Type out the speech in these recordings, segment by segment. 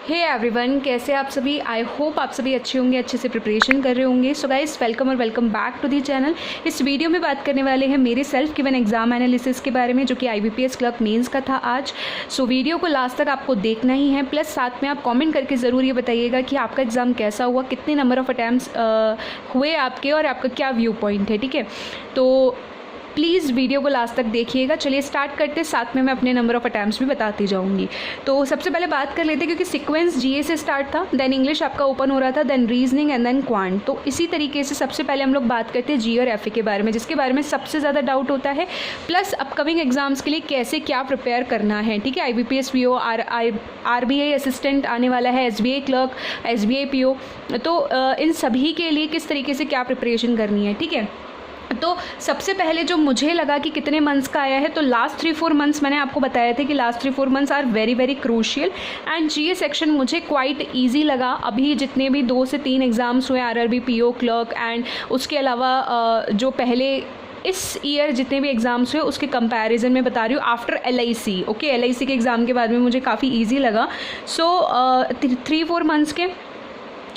Hey everyone, कैसे आप सभी। आई होप आप सभी अच्छे होंगे, अच्छे से प्रिपरेशन कर रहे होंगे। सो गाइस, वेलकम और welcome back to the channel. इस वीडियो में बात करने वाले हैं मेरे सेल्फ गिवन एग्जाम एनालिसिस के बारे में, जो कि IBPS क्लर्क मेंस का था आज। सो वीडियो को लास्ट तक आपको देखना ही है, प्लस साथ में आप कॉमेंट करके ज़रूर ये बताइएगा कि आपका एग्ज़ाम कैसा हुआ, कितने नंबर ऑफ अटैम्प्ट्स हुए आपके और आपका क्या व्यू पॉइंट है। ठीक है, तो प्लीज़ वीडियो को लास्ट तक देखिएगा। चलिए स्टार्ट करते, साथ में मैं अपने नंबर ऑफ अटैम्प्ट्स भी बताती जाऊंगी। तो सबसे पहले बात कर लेते हैं, क्योंकि सीक्वेंस GA से स्टार्ट था, देन इंग्लिश आपका ओपन हो रहा था, then reasoning and then quant. तो इसी तरीके से सबसे पहले हम लोग बात करते हैं GA और FA के बारे में, जिसके बारे में सबसे ज़्यादा डाउट होता है, प्लस अपकमिंग एग्जाम्स के लिए कैसे क्या प्रिपेयर करना है। ठीक है, IBPS PO, RBI असिस्टेंट आने वाला है, SBI क्लर्क, SBI PO, तो इन सभी के लिए किस तरीके से क्या प्रिपरेशन करनी है। ठीक है, तो सबसे पहले जो मुझे लगा कि कितने मंथ्स का आया है, तो लास्ट 3-4 मंथ्स मैंने आपको बताया था कि last 3-4 months are very very crucial. And GA section मुझे क्वाइट इजी लगा। अभी जितने भी 2 से 3 एग्जाम्स हुए, RRB PO क्लर्क, एंड उसके अलावा जो पहले इस ईयर जितने भी एग्ज़ाम्स हुए उसके कंपैरिजन में बता रही हूँ, आफ्टर LIC। ओके, LIC के एग्ज़ाम के बाद में मुझे काफ़ी ईजी लगा। सो 3-4 मंथ्स के,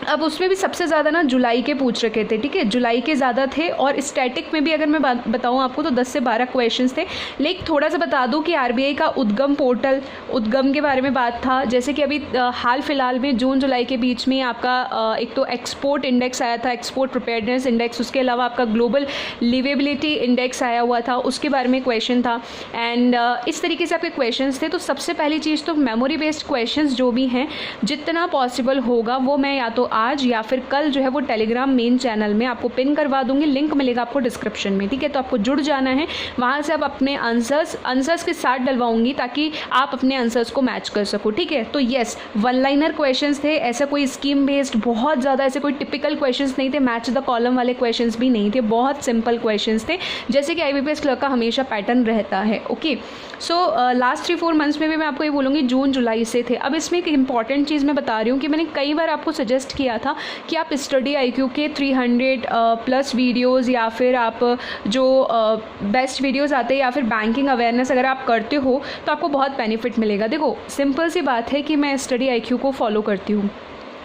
अब उसमें भी सबसे ज़्यादा ना जुलाई के पूछ रखे थे। ठीक है, जुलाई के ज़्यादा थे, और स्टैटिक में भी अगर मैं बताऊँ आपको तो 10 से 12 क्वेश्चंस थे। लेकिन थोड़ा सा बता दूँ कि RBI का उद्गम पोर्टल, उद्गम के बारे में बात था। जैसे कि अभी हाल फिलहाल में जून जुलाई के बीच में आपका एक तो एक्सपोर्ट इंडेक्स आया था, एक्सपोर्ट प्रिपेयर्डनेस इंडेक्स, उसके अलावा आपका ग्लोबल लिवेबिलिटी इंडेक्स आया हुआ था, उसके बारे में क्वेश्चन था। एंड इस तरीके से आपके क्वेश्चन थे। तो सबसे पहली चीज़ तो मेमोरी बेस्ड क्वेश्चन जो भी हैं, जितना पॉसिबल होगा वो मैं या तो आज या फिर कल जो है वो टेलीग्राम मेन चैनल में आपको पिन करवा दूंगी, लिंक मिलेगा आपको डिस्क्रिप्शन में। ठीक है, तो आपको जुड़ जाना है, वहाँ से आप अपने आंसर्स के साथ डलवाऊंगी ताकि आप अपने आंसर्स को मैच कर सको। ठीक है, तो येस, वन लाइनर क्वेश्चंस थे, ऐसा कोई स्कीम बेस्ड बहुत ज़्यादा ऐसे कोई टिपिकल क्वेश्चंस नहीं थे, मैच द कॉलम वाले क्वेश्चंस भी नहीं थे, बहुत सिंपल क्वेश्चंस थे, जैसे कि IBPS क्लर्क का हमेशा पैटर्न रहता है। ओके, सो लास्ट 3-4 मंथ्स में भी मैं आपको ये बोलूँगी जून जुलाई से थे। अब इसमें एक इंपॉर्टेंट चीज़ मैं बता रही हूँ कि मैंने कई बार आपको सजेस्ट किया था कि आप स्टडी IQ के 300 प्लस वीडियोस, या फिर आप जो बेस्ट वीडियोस आते हैं, या फिर बैंकिंग अवेयरनेस अगर आप करते हो तो आपको बहुत बेनिफिट मिलेगा। देखो, सिंपल सी बात है कि मैं स्टडी IQ को फॉलो करती हूँ।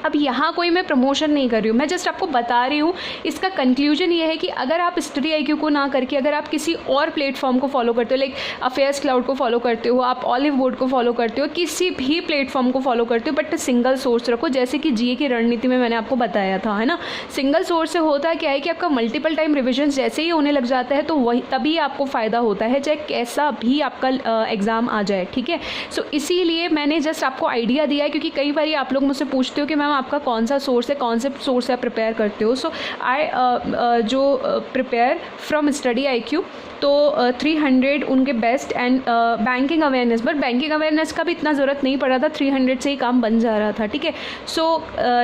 अब यहाँ कोई मैं प्रमोशन नहीं कर रही हूँ, मैं जस्ट आपको बता रही हूँ। इसका कंक्लूजन ये है कि अगर आप स्टडी IQ को ना करके अगर आप किसी और प्लेटफॉर्म को फॉलो करते हो, लाइक अफेयर्स क्लाउड को फॉलो करते हो, आप ऑलिव बोर्ड को फॉलो करते हो, किसी भी प्लेटफॉर्म को फॉलो करते हो, बट सिंगल सोर्स रखो, जैसे कि GA की रणनीति में मैंने आपको बताया था, है ना। सिंगल सोर्स से होता है क्या है कि आपका मल्टीपल टाइम रिविजन जैसे ही होने लग जाता है, तो वही तभी आपको फ़ायदा होता है, चाहे कैसा भी आपका एग्ज़ाम आ जाए। ठीक है, सो इसीलिए मैंने जस्ट आपको आइडिया दिया है, क्योंकि कई बार आप लोग मुझसे पूछते हो कि मैम आपका कौन सा सोर्स है, कौन से सोर्स से आप प्रिपेयर करते हो। सो आई जो प्रिपेयर फ्रॉम स्टडी IQ, तो 300 उनके best, and banking awareness, but banking awareness का भी इतना ज़रूरत नहीं पड़ा था, 300 से ही काम बन जा रहा था। ठीक है, सो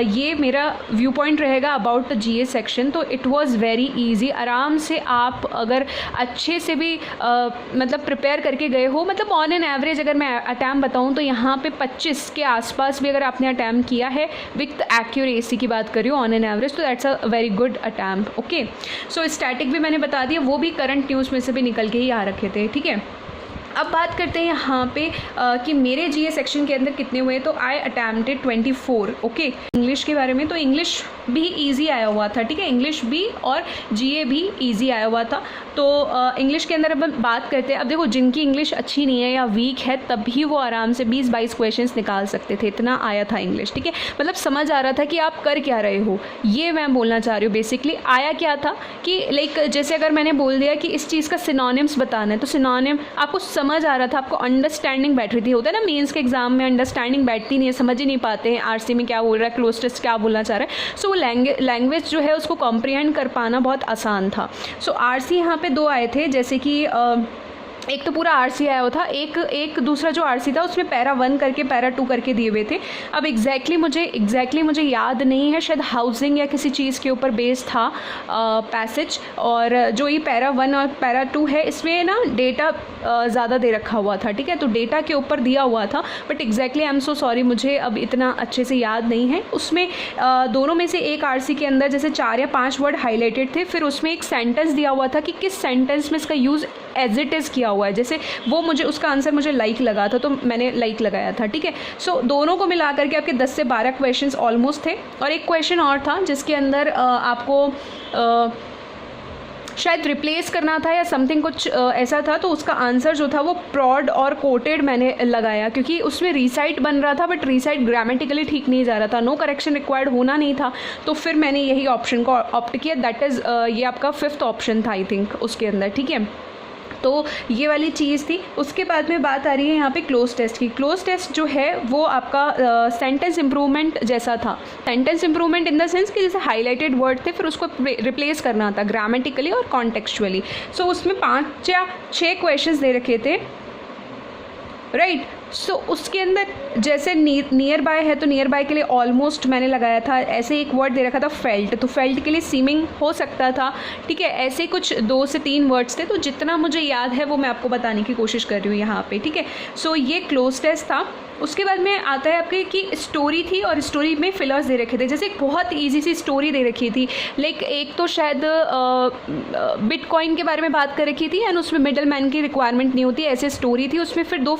ये मेरा व्यू पॉइंट रहेगा अबाउट द GA सेक्शन। तो इट वाज वेरी इजी, आराम से आप अगर अच्छे से भी मतलब प्रिपेयर करके गए हो, मतलब ऑन एन एवरेज अगर मैं अटैम्प्ट बताऊँ तो यहाँ पे 25 के आसपास भी अगर आपने अटैम्प्ट किया है विथ एक्यूरेसी की बात कर रही हूँ ऑन एन एवरेज, तो that's a very good attempt. Okay, so static भी मैंने बता दिया, वो भी करंट न्यूज़ में से भी निकल के ही आ रखे थे। ठीक है, अब बात करते हैं यहाँ पे कि मेरे GA सेक्शन के अंदर कितने हुए, तो आई अटैम्प्टेड 24। ओके, इंग्लिश के बारे में, तो इंग्लिश भी इजी आया हुआ था। ठीक है, इंग्लिश भी और GA भी इजी आया हुआ था। तो इंग्लिश के अंदर अब बात करते हैं, अब देखो जिनकी इंग्लिश अच्छी नहीं है या वीक है, तभी वो आराम से 20-22 क्वेश्चंस निकाल सकते थे, इतना आया था इंग्लिश। ठीक है, मतलब समझ आ रहा था कि आप कर क्या रहे हो, ये मैं बोलना चाह रही हूँ। बेसिकली आया क्या था कि लाइक जैसे अगर मैंने बोल दिया कि इस चीज़ का सिनोनिम्स बताना है, तो सिनोनिम आपको समझ आ रहा था, आपको अंडरस्टैंडिंग बैठ रही थी। होता है ना मेंस के एग्जाम में अंडरस्टैंडिंग बैठती नहीं है, समझ ही नहीं पाते हैं RC में क्या बोल रहा है, क्लोज टेस्ट क्या बोलना चाह रहा है। सो वो लैंग्वेज जो है उसको कॉम्प्रिहेंड कर पाना बहुत आसान था। सो RC यहाँ पे 2 आए थे, जैसे कि एक तो पूरा RC आया हुआ था, एक दूसरा जो RC था उसमें पैरा 1 करके पैरा 2 करके दिए हुए थे। अब एग्जैक्टली मुझे याद नहीं है, शायद हाउसिंग या किसी चीज़ के ऊपर बेस था पैसेज, और जो ये पैरा 1 और पैरा 2 है इसमें ना डेटा ज़्यादा दे रखा हुआ था। ठीक है, तो डेटा के ऊपर दिया हुआ था, but exactly I am so sorry, मुझे अब इतना अच्छे से याद नहीं है। उसमें दोनों में से एक RC के अंदर जैसे 4 या 5 वर्ड हाईलाइटेड थे, फिर उसमें एक सेंटेंस दिया हुआ था कि किस सेंटेंस में इसका यूज़ एज इट इज़ किया हुआ है, जैसे वो मुझे उसका आंसर मुझे लाइक लगा था तो मैंने लाइक लगाया था, ठीक है। सो दोनों को मिला करके आपके 10 से 12 क्वेश्चंस ऑलमोस्ट थे। और एक क्वेश्चन और था जिसके अंदर आपको शायद रिप्लेस करना था या समथिंग कुछ ऐसा था, तो उसका आंसर जो था वो प्रॉड और कोटेड मैंने लगाया, क्योंकि उसमें रीसाइट बन रहा था बट रीसाइट ग्रामेटिकली ठीक नहीं जा रहा था, नो करेक्शन रिक्वायर्ड होना नहीं था, तो फिर मैंने यही ऑप्शन को ऑप्ट किया। दैट इज़ ये आपका 5th ऑप्शन था आई थिंक उसके अंदर, ठीक है। तो ये वाली चीज़ थी। उसके बाद में बात आ रही है यहाँ पे क्लोज टेस्ट की। क्लोज टेस्ट जो है वो आपका सेंटेंस इम्प्रूवमेंट जैसा था। Sentence improvement in the sense कि जैसे हाईलाइटेड वर्ड थे फिर उसको रिप्लेस करना था ग्रामेटिकली और कॉन्टेक्चुअली। सो उसमें 5 या 6 क्वेश्चंस दे रखे थे, राइट। सो उसके अंदर जैसे नियर बाय है तो नियर बाय के लिए ऑलमोस्ट मैंने लगाया था। ऐसे एक वर्ड दे रखा था फेल्ट, तो फेल्ट के लिए सीमिंग हो सकता था, ठीक है। ऐसे कुछ 2 से 3 वर्ड्स थे, तो जितना मुझे याद है वो मैं आपको बताने की कोशिश कर रही हूँ यहाँ पे, ठीक है। सो ये क्लोज टेस्ट था। उसके बाद में आता है आपके कि स्टोरी थी और स्टोरी में फिलर्स दे रखे थे। जैसे एक बहुत ईजी सी स्टोरी दे रखी थी, लाइक एक तो शायद बिटकॉइन के बारे में बात कर रखी थी एंड उसमें मिडल मैन की रिक्वायरमेंट नहीं होती, ऐसे स्टोरी थी। उसमें फिर 2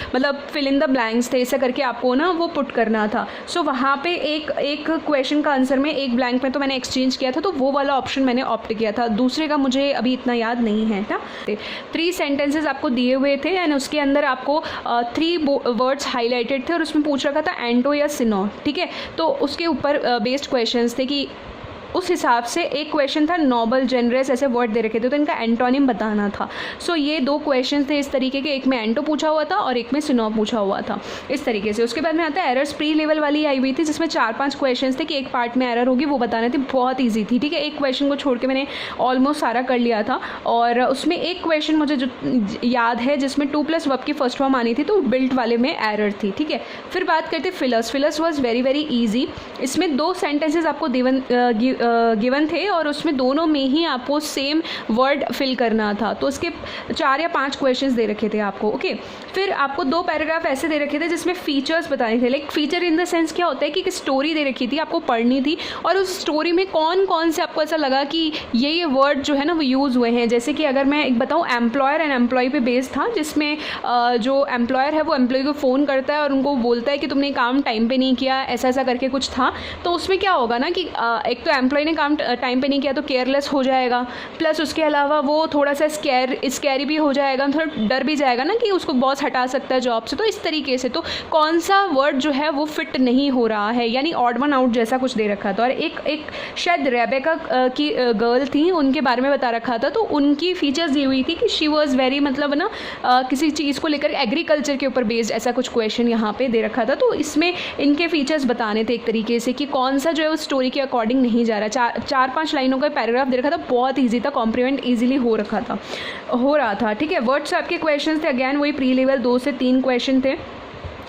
मतलब फिल इन द ब्लैंक्स थे, ऐसा करके आपको ना वो पुट करना था। सो वहाँ पे एक क्वेश्चन का आंसर में एक ब्लैंक में तो मैंने एक्सचेंज किया था, तो वो वाला ऑप्शन मैंने ऑप्ट किया था। दूसरे का मुझे अभी इतना याद नहीं है ना। 3 सेंटेंसेस आपको दिए हुए थे एंड उसके अंदर आपको 3 वर्ड्स हाईलाइटेड थे और उसमें पूछ रखा था एंटो या सिनो, ठीक है। तो उसके ऊपर बेस्ड क्वेश्चंस थे कि उस हिसाब से एक क्वेश्चन था नोबल, जेनरस, ऐसे वर्ड दे रखे थे तो इनका एंटोनिम बताना था। सो ये 2 क्वेश्चन थे इस तरीके के, एक में एंटो पूछा हुआ था और एक में सिनो पूछा हुआ था, इस तरीके से। उसके बाद में आता है एरर्स, प्री लेवल वाली आई हुई थी जिसमें 4-5 क्वेश्चन थे कि एक पार्ट में एरर होगी वो बताने थे। बहुत ईजी थी, ठीक है। एक क्वेश्चन को छोड़ के मैंने ऑलमोस्ट सारा कर लिया था। और उसमें एक क्वेश्चन मुझे जो याद है जिसमें 2+ वर्ब की फर्स्ट फॉर्म आनी थी, तो बिल्ट वाले में एरर थी, ठीक है। फिर बात करते fillers. Fillers was very very easy. इसमें 2 सेंटेंसेज आपको गिवन थे और उसमें दोनों में ही आपको सेम वर्ड फिल करना था, तो उसके 4 या 5 क्वेश्चंस दे रखे थे आपको, ओके। फिर आपको 2 पैराग्राफ ऐसे दे रखे थे जिसमें फीचर्स बताने थे। Like feature in the sense क्या होता है कि एक स्टोरी दे रखी थी, आपको पढ़नी थी और उस स्टोरी में कौन कौन से आपको ऐसा लगा कि ये वर्ड जो है ना वो यूज़ हुए हैं। जैसे कि अगर मैं एक बताऊँ, एम्प्लॉयर एंड एम्प्लॉय पे बेस्ड था, जिसमें जो एम्प्लॉयर है वो एम्प्लॉय को फ़ोन करता है और उनको बोलता है कि तुमने काम टाइम पे नहीं किया, ऐसा ऐसा करके कुछ था। तो उसमें क्या होगा ना कि एक तो एम्प्लॉय ने काम टाइम पे नहीं किया तो केयरलेस हो जाएगा, प्लस उसके अलावा वो थोड़ा सा स्कैरी भी हो जाएगा, थोड़ा डर भी जाएगा ना कि उसको बॉस हटा सकता है जॉब से। तो इस तरीके से तो कौन सा वर्ड जो है वो फिट नहीं हो रहा है, यानी ऑड वन आउट जैसा कुछ दे रखा था। और एक शायद रेबेका की गर्ल थी, उनके बारे में बता रखा था, तो उनकी फीचर्स दी हुई थी कि शी वॉज वेरी मतलब ना किसी चीज़ को लेकर एग्रीकल्चर के ऊपर बेस्ड ऐसा कुछ क्वेश्चन यहाँ पे दे रखा था। तो इसमें इनके फीचर्स बताने थे एक तरीके से कि कौन सा जो है वो स्टोरी के अकॉर्डिंग नहीं जा रहा। 4-5 लाइनों का पैराग्राफ दे रखा था, बहुत ईजी था, कॉम्प्रीमेंट ईजिली हो रहा था, ठीक है। वर्ड्स आपके क्वेश्चन थे, अगैन वही प्री लेवल 2 से 3 क्वेश्चन थे।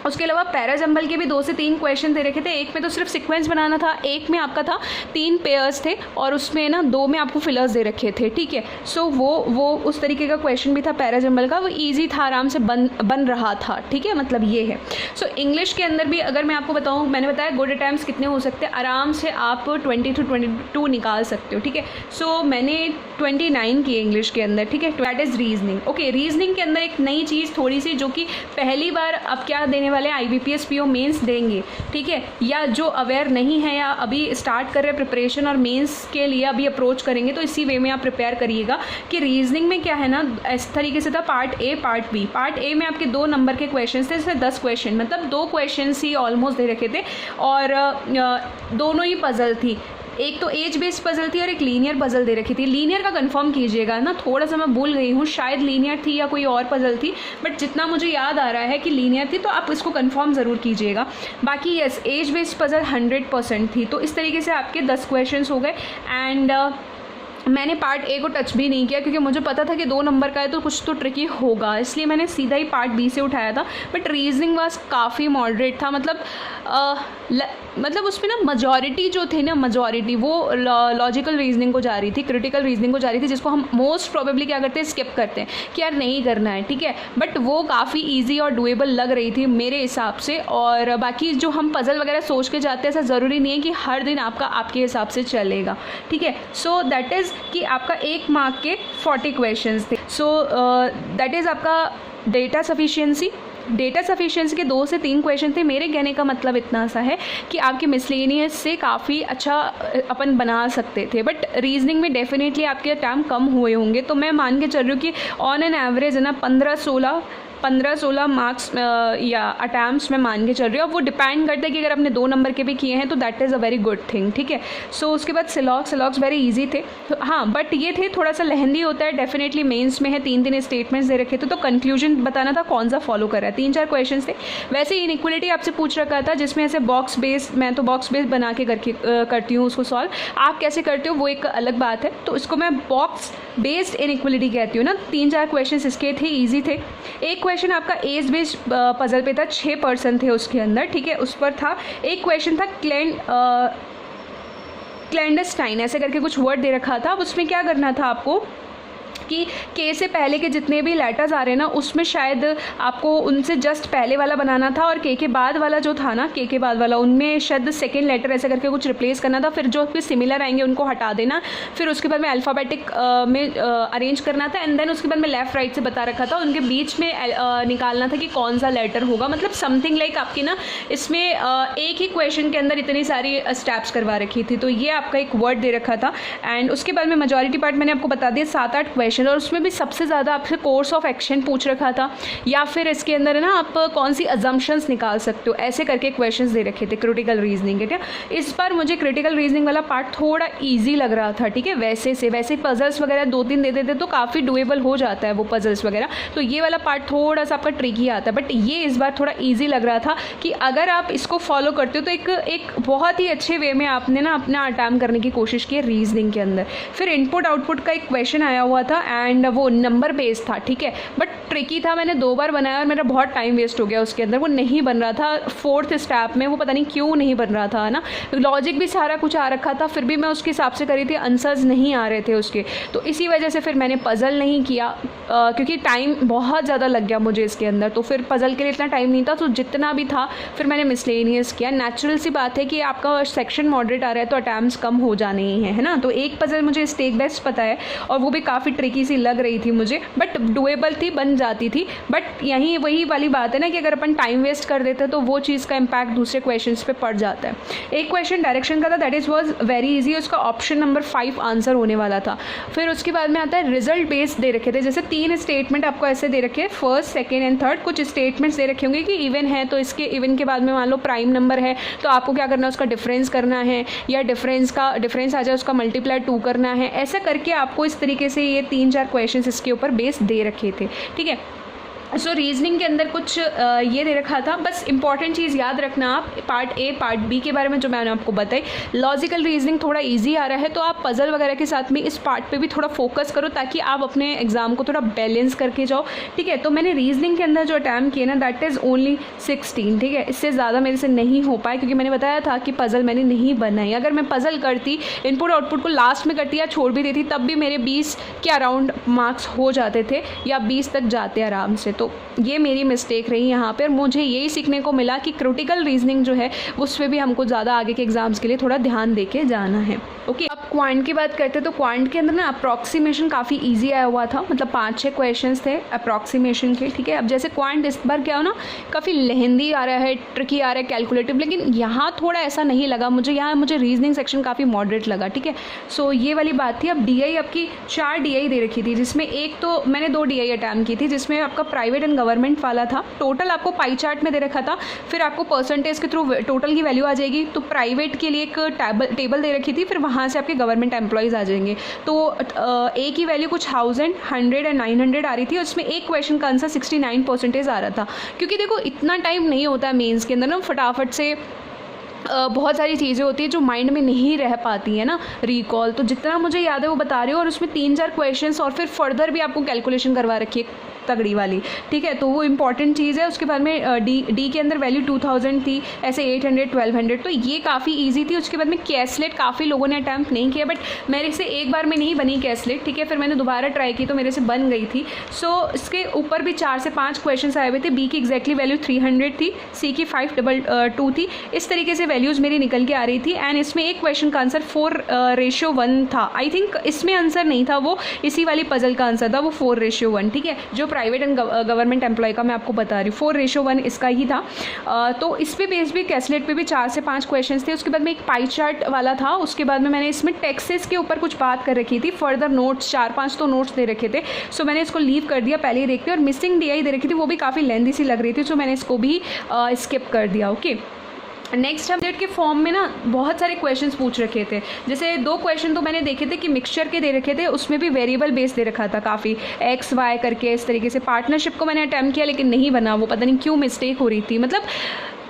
उसके अलावा पैराजंबल के भी 2 से 3 क्वेश्चन दे रखे थे। एक में तो सिर्फ सीक्वेंस बनाना था, एक में आपका था 3 पेयर्स थे और उसमें ना 2 में आपको फिलर्स दे रखे थे, ठीक है। सो वो उस तरीके का क्वेश्चन भी था पैराजंबल का, वो ईजी था, आराम से बन रहा था, ठीक है। मतलब ये है। सो इंग्लिश के अंदर भी अगर मैं आपको बताऊँ, मैंने बताया गुड अटैम्प्ट्स कितने हो सकते हैं, आराम से आप 20 to 22 निकाल सकते हो, ठीक है। सो मैंने 29 किए इंग्लिश के अंदर, ठीक है। That is reasoning, okay. Reasoning के अंदर एक नई चीज़ थोड़ी सी, जो कि पहली बार अब क्या देने वाले IBPS PO मेंस देंगे, ठीक है। या जो अवेयर नहीं है या अभी स्टार्ट कर रहे हैं प्रिपरेशन और मेंस के लिए अभी अप्रोच करेंगे, तो इसी वे में आप प्रिपेयर करिएगा कि रीजनिंग में क्या है ना, इस तरीके से था part A part B. Part A में आपके 2 नंबर के क्वेश्चन थे, इसमें 10 क्वेश्चन, मतलब 2 क्वेश्चन ही ऑलमोस्ट दे रखे थे और दोनों ही पजल थी। एक तो एज बेस्ड पजल थी और एक लीनियर पजल दे रखी थी। लीनियर का कंफर्म कीजिएगा ना, थोड़ा सा मैं भूल गई हूँ, शायद लीनियर थी या कोई और पजल थी, बट जितना मुझे याद आ रहा है कि लीनियर थी, तो आप इसको कंफर्म ज़रूर कीजिएगा। बाकी यस, एज बेस्ड पजल 100% थी। तो इस तरीके से आपके 10 क्वेश्चन हो गए एंड मैंने पार्ट ए को टच भी नहीं किया क्योंकि मुझे पता था कि 2 नंबर का है तो कुछ तो ट्रिकी होगा, इसलिए मैंने सीधा ही पार्ट बी से उठाया था। बट रीजनिंग वाज काफ़ी मॉडरेट था, मतलब मतलब उसमें ना मेजॉरिटी जो थे ना, मेजॉरिटी वो लॉजिकल रीजनिंग को जा रही थी, क्रिटिकल रीजनिंग को जा रही थी, जिसको हम मोस्ट प्रोबेबली क्या करते हैं, स्किप करते हैं कि यार नहीं करना है, ठीक है। बट वो काफ़ी ईजी और डुएबल लग रही थी मेरे हिसाब से। और बाकी जो हम पज़ल वगैरह सोच के जाते हैं, ऐसा ज़रूरी नहीं है कि हर दिन आपका आपके हिसाब से चलेगा, ठीक है। सो दैट इज़ कि आपका 1 मार्क के 40 क्वेश्चन थे। सो दैट इज़ आपका डेटा सफिशिएंसी के 2 से 3 क्वेश्चन थे। मेरे कहने का मतलब इतना सा है कि आपके मिसलेनियस से काफ़ी अच्छा अपन बना सकते थे, बट रीजनिंग में डेफिनेटली आपके टाइम कम हुए होंगे। तो मैं मान के चल रही हूँ कि ऑन एन एवरेज है ना 15-16 मार्क्स या अटैम्प्ट्स मैं मान के चल रही हूँ। अब वो डिपेंड करता है कि अगर आपने 2 नंबर के भी किए हैं तो that is a very good thing, ठीक है। सो उसके बाद सिलॉक्स वेरी इजी थे, तो हाँ, बट ये थे थोड़ा सा लेंथी होता है, डेफिनेटली मेंस में है, 3 स्टेटमेंट्स दे रखे थे, तो कंक्लूजन बताना था कौन सा फॉलो कर रहा है। 3-4 क्वेश्चन थे। वैसे इनइक्वलिटी आपसे पूछ रखा था, जिसमें ऐसे बॉक्स बेस्ड, मैं तो बॉक्स बेस्ड बना के करती हूँ उसको सॉल्व। आप कैसे करते हो वो एक अलग बात है, तो इसको मैं बॉक्स बेस्ड इनइक्वलिटी कहती हूँ ना। 3-4 क्वेश्चन इसके थे, ईजी थे। एक क्वेश्चन आपका एज बेस्ड पजल पे था, 6% थे उसके अंदर, ठीक है, उस पर था। एक क्वेश्चन था क्लैंडस्टाइन ऐसे करके कुछ वर्ड दे रखा था। अब उसमें क्या करना था आपको कि के से पहले के जितने भी लेटर्स आ रहे हैं ना, उसमें शायद आपको उनसे जस्ट पहले वाला बनाना था, और के बाद वाला जो था ना, के बाद वाला, उनमें शायद सेकेंड लेटर ऐसे करके कुछ रिप्लेस करना था। फिर जो भी सिमिलर आएंगे उनको हटा देना, फिर उसके बाद में अल्फ़ाबेटिक में अरेंज करना था, एंड देन उसके बाद में लेफ़्ट राइट से बता रखा था, उनके बीच में निकालना था कि कौन सा लेटर होगा। मतलब समथिंग लाइक आपकी ना इसमें एक ही क्वेश्चन के अंदर इतनी सारी स्टेप्स करवा रखी थी। तो ये आपका एक वर्ड दे रखा था, एंड उसके बाद में मेजॉरिटी पार्ट मैंने आपको बता दिया, 7-8 क्वेश्चन, और उसमें भी सबसे ज़्यादा आपसे कोर्स ऑफ एक्शन पूछ रखा था, या फिर इसके अंदर है ना आप कौन सी अजम्पशंस निकाल सकते हो, ऐसे करके क्वेश्चंस दे रखे थे क्रिटिकल रीजनिंग के। इस बार मुझे क्रिटिकल रीजनिंग वाला पार्ट थोड़ा इजी लग रहा था, ठीक है। वैसे पजल्स वगैरह 2-3 दे देते तो काफ़ी डुएबल हो जाता है वो पजल्स वगैरह, तो ये वाला पार्ट थोड़ा सा आपका ट्रिकी आता है, बट ये इस बार थोड़ा ईजी लग रहा था कि अगर आप इसको फॉलो करते हो तो एक बहुत ही अच्छे वे में आपने ना अपना अटैम्प्ट करने की कोशिश की है रीजनिंग के अंदर। फिर इनपुट आउटपुट का एक क्वेश्चन आया हुआ था, एंड वो नंबर बेस्ड था, ठीक है, बट ट्रिकी था। मैंने 2 बार बनाया और मेरा बहुत टाइम वेस्ट हो गया उसके अंदर, वो नहीं बन रहा था 4th स्टेप में, वो पता नहीं क्यों नहीं बन रहा था ना। लॉजिक भी सारा कुछ आ रखा था, फिर भी मैं उसके हिसाब से करी थी, आंसर्स नहीं आ रहे थे उसके, तो इसी वजह से फिर मैंने पज़ल नहीं किया, क्योंकि टाइम बहुत ज़्यादा लग गया मुझे इसके अंदर, तो फिर पज़ल के लिए इतना टाइम नहीं था, तो जितना भी था फिर मैंने मिसलेनियस किया। नेचुरल सी बात है कि आपका सेक्शन मॉडरेट आ रहा है तो अटैम्प्ट्स कम हो जाने ही है ना। तो एक पज़ल मुझे स्टेक बेस्ट पता है, और वो भी काफ़ी ट्रिकी सी लग रही थी मुझे, बट डुएबल थी, बन जाती थी। बट यहीं वही वाली बात है ना कि अगर अपन टाइम वेस्ट कर देते तो वो चीज़ का इम्पैक्ट दूसरे क्वेश्चंस पे पड़ जाता है। एक क्वेश्चन डायरेक्शन का था, that is was very easy, उसका ऑप्शन नंबर 5 आंसर होने वाला था। फिर उसके बाद में आता है रिजल्ट बेस्ड दे रखे थे, जैसे 3 स्टेटमेंट आपको ऐसे दे रखे, फर्स्ट, सेकेंड एंड थर्ड, कुछ स्टेटमेंट्स दे रखे होंगे कि इवन है तो इसके इवन के बाद में मान लो प्राइम नंबर है तो आपको क्या करना है, उसका डिफरेंस करना है, या डिफरेंस आ जाए उसका मल्टीप्लाई 2 करना है, ऐसा करके आपको इस तरीके से ये 3-4 क्वेश्चन इसके ऊपर बेस दे रखे थे, ठीक है। सो रीजनिंग के अंदर कुछ ये दे रखा था। बस इंपॉर्टेंट चीज़ याद रखना आप, पार्ट ए पार्ट बी के बारे में जो मैंने आपको बताई, लॉजिकल रीजनिंग थोड़ा इजी आ रहा है तो आप पजल वगैरह के साथ में इस पार्ट पे भी थोड़ा फोकस करो ताकि आप अपने एग्जाम को थोड़ा बैलेंस करके जाओ, ठीक है। तो मैंने रीजनिंग के अंदर जो अटैम्प्ट किए ना, दैट इज़ ओनली 16, ठीक है। इससे ज़्यादा मेरे से नहीं हो पाए क्योंकि मैंने बताया था कि पजल मैंने नहीं बनाई। अगर मैं पजल करती, इनपुट आउटपुट को लास्ट में करती या छोड़ भी देती, तब भी मेरे 20 के अराउंड मार्क्स हो जाते थे या 20 तक जाते आराम से। तो ये मेरी मिस्टेक रही यहाँ पर, मुझे यही सीखने को मिला कि क्रिटिकल रीजनिंग जो है उस पर भी हमको ज़्यादा आगे के एग्जाम्स के लिए थोड़ा ध्यान दे के जाना है, ओके। अब क्वांट की बात करते हैं तो क्वांट के अंदर ना अप्रॉक्सीमेशन काफ़ी ईजी आया हुआ था, मतलब 5-6 क्वेश्चन थे अप्रॉक्सीमेशन के, ठीक है। अब जैसे क्वांट इस बार क्या हो ना, काफ़ी लेंदी आ रहा है, ट्रिकी आ रहा है, कैलकुलेटिव, लेकिन यहाँ थोड़ा ऐसा नहीं लगा मुझे, यहाँ मुझे रीजनिंग सेक्शन काफ़ी मॉडरेट लगा, ठीक है। सो ये वाली बात थी। अब DI आपकी 4 DI दे रखी थी, जिसमें एक तो मैंने 2 DI अटैम्प्ट की थी, जिसमें आपका प्राइवेट एंड गवर्नमेंट वाला था। टोटल आपको पाई चार्ट में दे रखा था, फिर आपको परसेंटेज के थ्रू टोटल की वैल्यू आ जाएगी। तो प्राइवेट के लिए एक टेबल दे रखी थी, फिर वहाँ से आपके गवर्नमेंट एम्प्लॉयज़ आ जाएंगे। तो ए की वैल्यू कुछ 1000, 100 एंड 900 आ रही थी, उसमें एक क्वेश्चन का आंसर 69% आ रहा था। क्योंकि देखो इतना टाइम नहीं होता है मेंस के अंदर ना, फटाफट से बहुत सारी चीज़ें होती है जो माइंड में नहीं रह पाती है ना रिकॉल, तो जितना मुझे याद है वो बता रही हूँ। और उसमें 3-4 क्वेश्चंस और फिर फर्दर भी आपको कैलकुलेशन करवा रखी है, तगड़ी वाली, ठीक है, तो वो इंपॉर्टेंट चीज़ है। उसके बाद में डी के अंदर वैल्यू 2000 थी, ऐसे 800 1200, तो ये काफ़ी ईजी थी। उसके बाद में कैसलेट काफ़ी लोगों ने अटैम्प्ट नहीं किया, बट मेरे से एक बार में नहीं बनी कैसलेट, ठीक है, फिर मैंने दोबारा ट्राई की तो मेरे से बन गई थी। सो इसके ऊपर भी 4 से 5 क्वेश्चन आए हुए थे। बी की एग्जैक्टली वैल्यू 300 थी, सी की 522 थी, इस तरीके से वैल्यूज़ मेरी निकल के आ रही थी। एंड इसमें एक क्वेश्चन का आंसर 4:1 था। आई थिंक इसमें आंसर नहीं था, वो इसी वाली पजल का आंसर था, वो 4:1, ठीक है, जो प्राइवेट एंड गवर्नमेंट एम्प्लॉय का मैं आपको बता रही हूँ, 4:1 इसका ही था। तो इस पे बेस भी कैसलेट पे भी 4 से 5 क्वेश्चन थे। उसके बाद में एक पाई चार्ट वाला था। उसके बाद में मैंने इसमें टैक्सेस के ऊपर कुछ बात कर रखी थी, फर्दर नोट्स 4-5 तो नोट्स दे रखे थे, सो मैंने इसको लीव कर दिया पहले ही देखते। और मिसिंग DI दे रखी थी, वो भी काफ़ी लेंथी सी लग रही थी, सो मैंने इसको भी स्किप कर दिया। ओके, नेक्स्ट अपडेट के फॉर्म में ना बहुत सारे क्वेश्चंस पूछ रखे थे। जैसे 2 क्वेश्चन तो मैंने देखे थे कि मिक्सचर के दे रखे थे, उसमें भी वेरिएबल बेस दे रखा था काफ़ी, XY करके इस तरीके से। पार्टनरशिप को मैंने अटैम्प्ट किया लेकिन नहीं बना, वो पता नहीं क्यों मिस्टेक हो रही थी। मतलब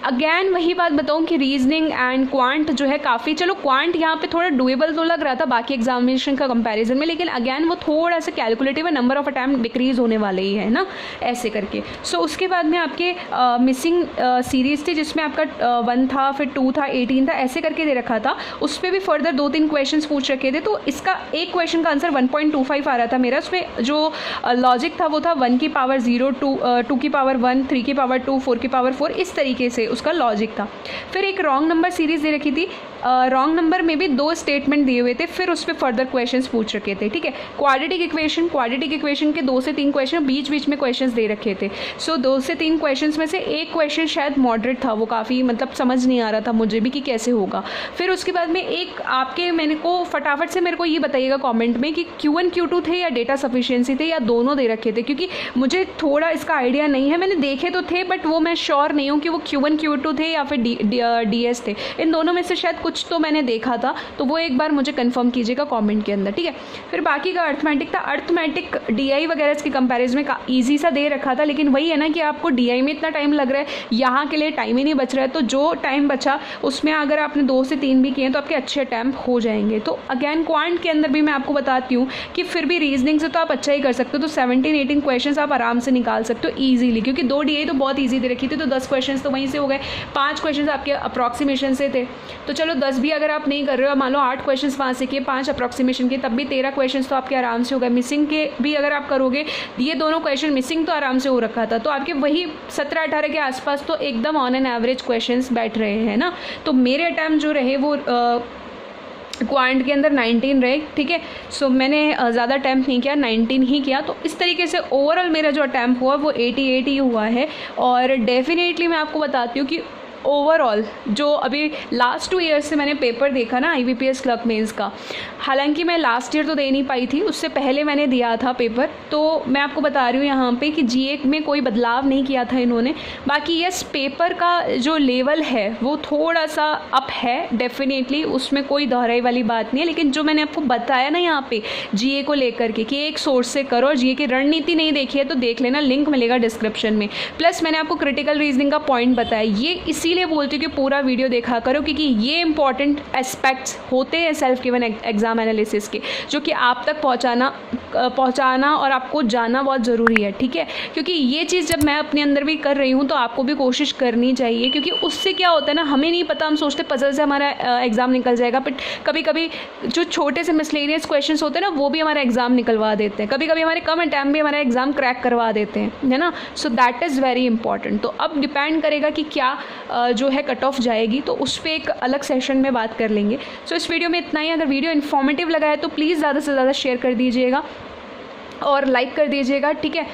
अगैन वही बात बताऊँ कि रीजनिंग एंड क्वांट जो है काफ़ी, चलो क्वांट यहाँ पे थोड़ा डुएबल तो लग रहा था बाकी एग्जामिनेशन का कंपैरिजन में, लेकिन अगैन वो थोड़ा सा कैलकुलेटिव है, नंबर ऑफ अटैम्प्ट डिक्रीज होने वाले ही है ना, ऐसे करके। सो उसके बाद में आपके मिसिंग सीरीज थी जिसमें आपका 1 था, फिर 2 था, 18 था, ऐसे करके दे रखा था। उस पर भी फर्दर 2-3 क्वेश्चन पूछ रखे थे। तो इसका एक क्वेश्चन का आंसर 1.25 आ रहा था मेरा। उसमें जो लॉजिक था वो था 1 की पावर 0, 2 की पावर 1, 3 की पावर 2, 4 की पावर 4, इस तरीके से उसका लॉजिक था। फिर एक रॉन्ग नंबर सीरीज दे रखी थी, रॉन्ग नंबर में भी 2 स्टेटमेंट दिए हुए थे, फिर उस पर फर्दर क्वेश्चंस पूछ रखे थे, ठीक है। क्वाड्रेटिक इक्वेशन के 2 से 3 क्वेश्चन बीच बीच में क्वेश्चंस दे रखे थे। सो 2 से 3 क्वेश्चंस में से एक क्वेश्चन शायद मॉडरेट था, वो काफ़ी मतलब समझ नहीं आ रहा था मुझे भी कि कैसे होगा। फिर उसके बाद में एक आपके मैंने को फटाफट से मेरे को ये बताइएगा कॉमेंट में कि Q1 Q2 थे या डेटा सफिशिएंसी थे या दोनों दे रखे थे, क्योंकि मुझे थोड़ा इसका आइडिया नहीं है। मैंने देखे तो थे बट वो मैं श्योर नहीं हूँ कि वो Q1 Q2 थे या फिर DS थे। इन दोनों में से शायद कुछ तो मैंने देखा था, तो वो एक बार मुझे कंफर्म कीजिएगा कमेंट के अंदर, ठीक है। फिर बाकी का अर्थमेटिक था। अर्थमेटिक DI वगैरह इसके कंपैरिजन में ईजी सा दे रखा था, लेकिन वही है ना कि आपको DI में इतना टाइम लग रहा है, यहाँ के लिए टाइम ही नहीं बच रहा है। तो जो टाइम बचा उसमें अगर आपने 2 से 3 भी किए तो आपके अच्छे अटैम्प्ट हो जाएंगे। तो अगैन क्वांट के अंदर भी मैं आपको बताती हूँ कि फिर भी रीजनिंग से तो आप अच्छा ही कर सकते हो। तो 17-18 क्वेश्चन आप आराम से निकाल सकते हो ईजिली, क्योंकि 2 DI तो बहुत ईजी दे रखी थी, तो 10 क्वेश्चन तो वहीं से हो गए। 5 क्वेश्चन आपके अप्रॉक्सीमेशन से थे, तो चलो 10 भी अगर आप नहीं कर रहे हो, मान लो 8 क्वेश्चन वहाँ से किए, 5 अप्रॉक्सीमेशन के, तब भी 13 क्वेश्चन तो आपके आराम से हो गए। मिसिंग के भी अगर आप करोगे, ये दोनों क्वेश्चन मिसिंग तो आराम से हो रखा था, तो आपके वही 17-18 के आसपास तो एकदम ऑन एन एवरेज क्वेश्चन बैठ रहे हैं ना। तो मेरे अटैम्प्ट जो रहे वो क्वांट के अंदर 19 रहे, ठीक है। सो मैंने ज़्यादा अटैम्प्ट नहीं किया, 19 ही किया। तो इस तरीके से ओवरऑल मेरा जो अटैम्प्ट हुआ वो 88 ही हुआ है। और डेफिनेटली मैं आपको बताती हूँ कि ओवरऑल जो अभी लास्ट 2 ईयर्स से मैंने पेपर देखा ना IBPS क्लर्क मेंस का, हालांकि मैं लास्ट ईयर तो दे नहीं पाई थी, उससे पहले मैंने दिया था पेपर, तो मैं आपको बता रही हूँ यहाँ पे कि GA में कोई बदलाव नहीं किया था इन्होंने। बाकी यस, पेपर का जो लेवल है वो थोड़ा सा अप है डेफिनेटली, उसमें कोई दोहराई वाली बात नहीं है। लेकिन जो मैंने आपको बताया ना यहाँ पे GA को लेकर के कि एक सोर्स से करो, और GA की रणनीति नहीं देखी है तो देख लेना, लिंक मिलेगा डिस्क्रिप्शन में। प्लस मैंने आपको क्रिटिकल रीजनिंग का पॉइंट बताया, ये इसीलिए बोलती हूँ कि पूरा वीडियो देखा करो, क्योंकि ये इंपॉर्टेंट एस्पेक्ट्स होते हैं सेल्फ गिवन एग्जाम एनालिसिस के, जो कि आप तक पहुँचाना और आपको जानना बहुत ज़रूरी है, ठीक है। क्योंकि ये चीज़ जब मैं अपने अंदर भी कर रही हूँ तो आपको भी कोशिश करनी चाहिए, क्योंकि उससे क्या होता है ना, हमें नहीं पता, हम सोचते पजल से हमारा एग्ज़ाम निकल जाएगा, बट कभी कभी जो छोटे से मिसलेनियस क्वेश्चंस होते हैं ना, वो भी हमारा एग्ज़ाम निकलवा देते हैं। कभी कभी हमारे कम अटैम्प्ट भी हमारा एग्ज़ाम क्रैक करवा देते हैं, है ना। So that is very important. तो अब डिपेंड करेगा कि क्या जो है कट ऑफ जाएगी, तो उस पर एक अलग सेशन में बात कर लेंगे। सो इस वीडियो में इतना ही। अगर वीडियो इन्फॉर्मेटिव लगा है तो प्लीज़ ज़्यादा से ज़्यादा शेयर कर दीजिएगा और लाइक कर दीजिएगा, ठीक है।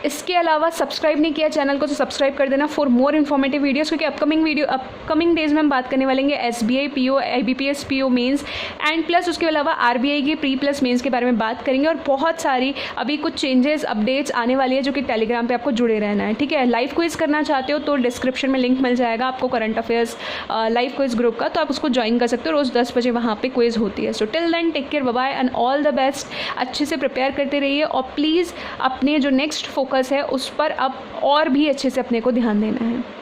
इसके अलावा सब्सक्राइब नहीं किया चैनल को तो सब्सक्राइब कर देना फॉर मोर इन्फॉर्मेटिव वीडियोस, क्योंकि अपकमिंग डेज में हम बात करने वाले हैं SBI PO IBPS PO mains and plus उसके अलावा RBI के प्री प्लस मेंस के बारे में बात करेंगे। और बहुत सारी अभी कुछ चेंजेस अपडेट्स आने वाली है, जो कि टेलीग्राम पे आपको जुड़े रहना है, ठीक है। लाइव क्विज करना चाहते हो तो डिस्क्रिप्शन में लिंक मिल जाएगा आपको current affairs live quiz group का, तो आप उसको ज्वाइन कर सकते हो। रोज़ 10 बजे वहाँ पर क्विज होती है। So till then take care, bye bye and all the best. अच्छे से प्रिपेयर करते रहिए और प्लीज़ अपने जो नेक्स्ट फोकस है उस पर अब और भी अच्छे से अपने को ध्यान देना है।